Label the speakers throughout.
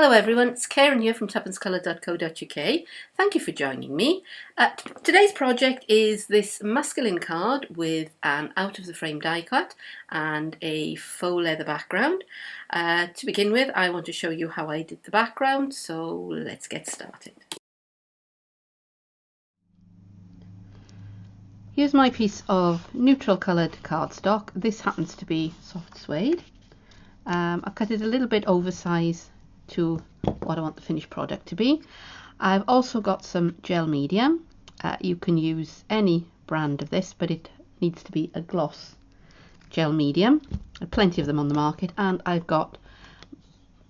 Speaker 1: Hello everyone, it's Karen here from tuppancecolour.co.uk. Thank you for joining me. Today's project is this masculine card with an out of the frame die cut and a faux leather background. To begin with, I want to show you how I did the background, so let's get started. Here's my piece of neutral coloured cardstock. This happens to be soft suede. I've cut it a little bit oversized to what I want the finished product to be. I've also got some gel medium. You can use any brand of this, but it needs to be a gloss gel medium. There are plenty of them on the market, and I've got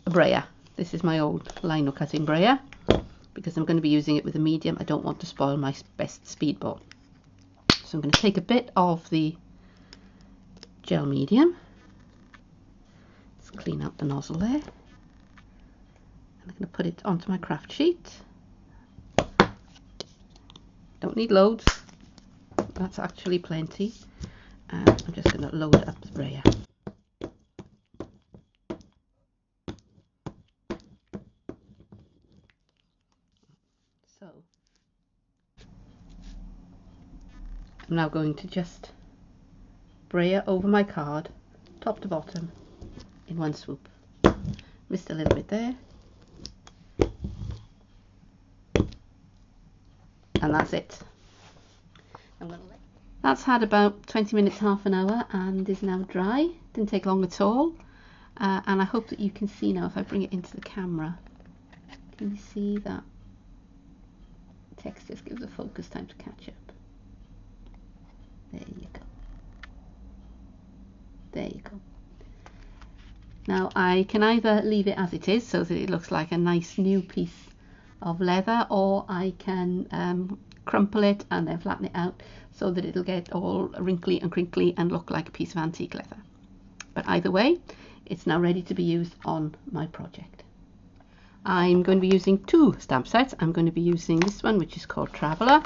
Speaker 1: a brayer. This is my old lino cutting brayer because I'm going to be using it with a medium. I don't want to spoil my best speedball. So I'm going to take a bit of the gel medium. Let's clean out the nozzle there. I'm going to put it onto my craft sheet. Don't need loads, that's actually plenty. And I'm just going to load up the brayer. So I'm now going to just brayer over my card, top to bottom, in one swoop. Missed a little bit there. And that's it. That's had about 20 minutes, half an hour, and is now dry. Didn't take long at all. And I hope that you can see now, if I bring it into the camera, can you see that text just gives the focus time to catch up. There you go. There you go. Now I can either leave it as it is so that it looks like a nice new piece of leather, or I can crumple it and then flatten it out so that it'll get all wrinkly and crinkly and look like a piece of antique leather. But either way, it's now ready to be used on my project. I'm going to be using two stamp sets. I'm going to be using this one, which is called Traveller,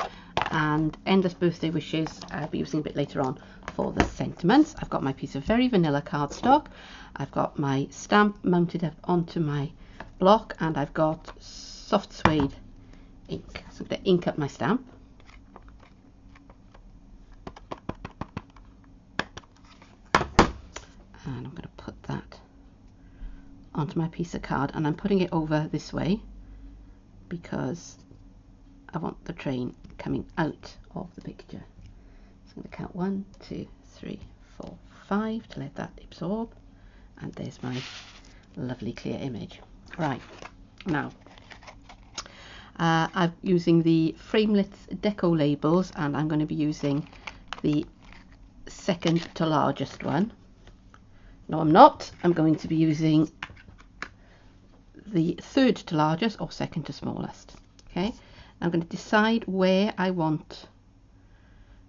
Speaker 1: and Endless Birthday Wishes I'll be using a bit later on for the sentiments. I've got my piece of very vanilla cardstock. I've got my stamp mounted up onto my block, and I've got soft suede ink. So I'm going to ink up my stamp. And I'm going to put that onto my piece of card, and I'm putting it over this way because I want the train coming out of the picture. So I'm going to count 1, 2, 3, 4, 5 to let that absorb, and there's my lovely clear image. Right, now I'm using the Framelits Deco labels, and I'm going to be using the second to largest one. No, I'm not. I'm going to be using the third to largest or second to smallest. Okay, I'm going to decide where I want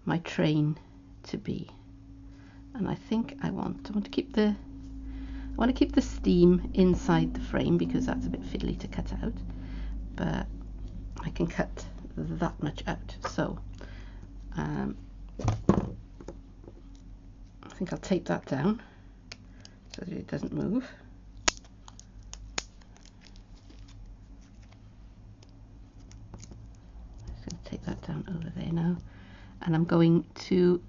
Speaker 1: my train to be, and I think I want to keep the steam inside the frame because that's a bit fiddly to cut out, but I can cut that much out. So I think I'll tape that down so that it doesn't move. Just going to take that down over there now, and I'm going to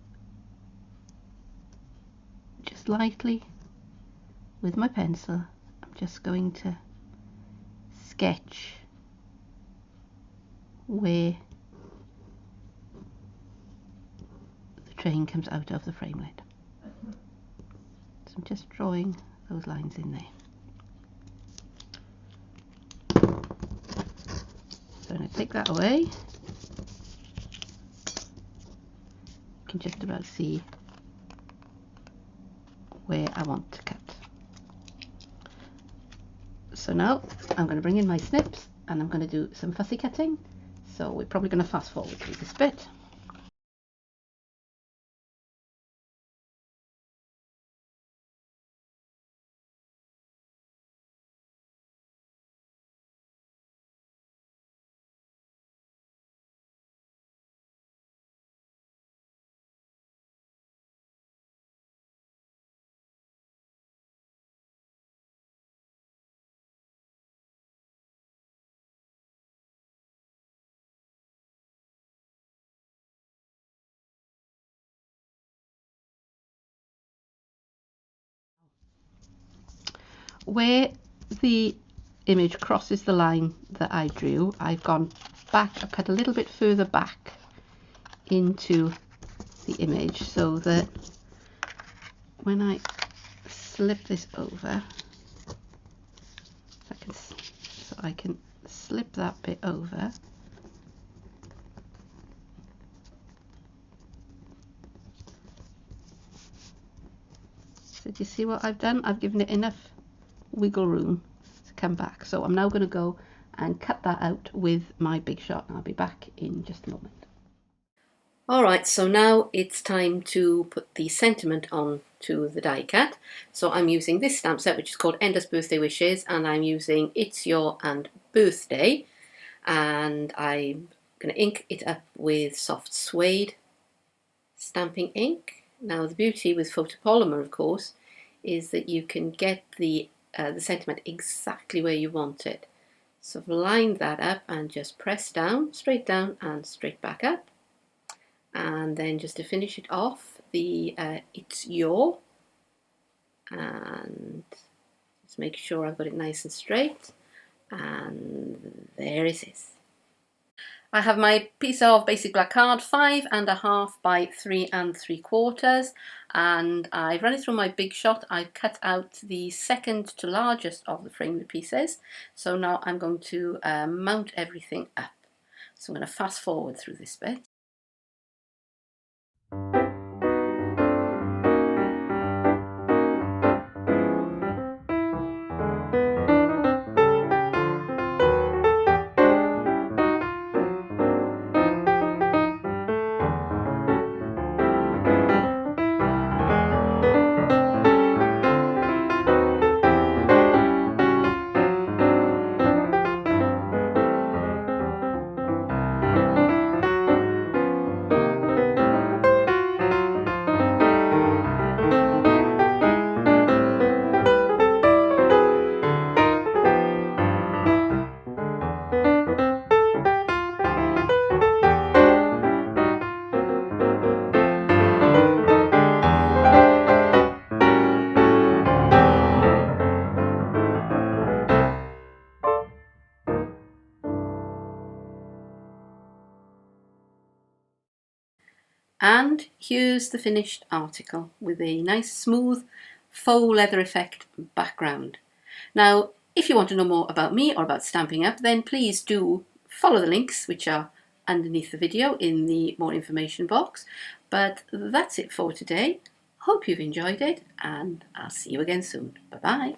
Speaker 1: just lightly with my pencil, I'm just going to sketch where the train comes out of the framelit. So I'm just drawing those lines in there. So when I take that away, you can just about see where I want to cut. So now I'm going to bring in my snips, and I'm going to do some fussy cutting. So we're probably going to fast forward through this bit. where the image crosses the line that I drew, I've gone back, I've cut a little bit further back into the image so that when I slip this over, I can slip that bit over. So do you see what I've done? I've given it enough wiggle room to come back. So I'm now going to go and cut that out with my big shot, and I'll be back in just a moment. Alright, so now it's time to put the sentiment on to the die cut. So I'm using this stamp set, which is called Endless Birthday Wishes, and I'm using It's Your and Birthday, and I'm going to ink it up with soft suede stamping ink. Now the beauty with photopolymer, of course, is that you can get the sentiment exactly where you want it. So I've lined that up and just press down, straight down and straight back up. And then just to finish it off, the It's Your, and just make sure I've got it nice and straight, and there it is. I have my piece of basic black card, 5.5 by 3 3/4, and I've run it through my big shot. I've cut out the second to largest of the framed pieces, so now I'm going to mount everything up. So I'm going to fast forward through this bit. And here's the finished article with a nice smooth faux leather effect background. Now, if you want to know more about me or about Stampin' Up, then please do follow the links which are underneath the video in the more information box. But that's it for today. Hope you've enjoyed it, and I'll see you again soon. Bye bye.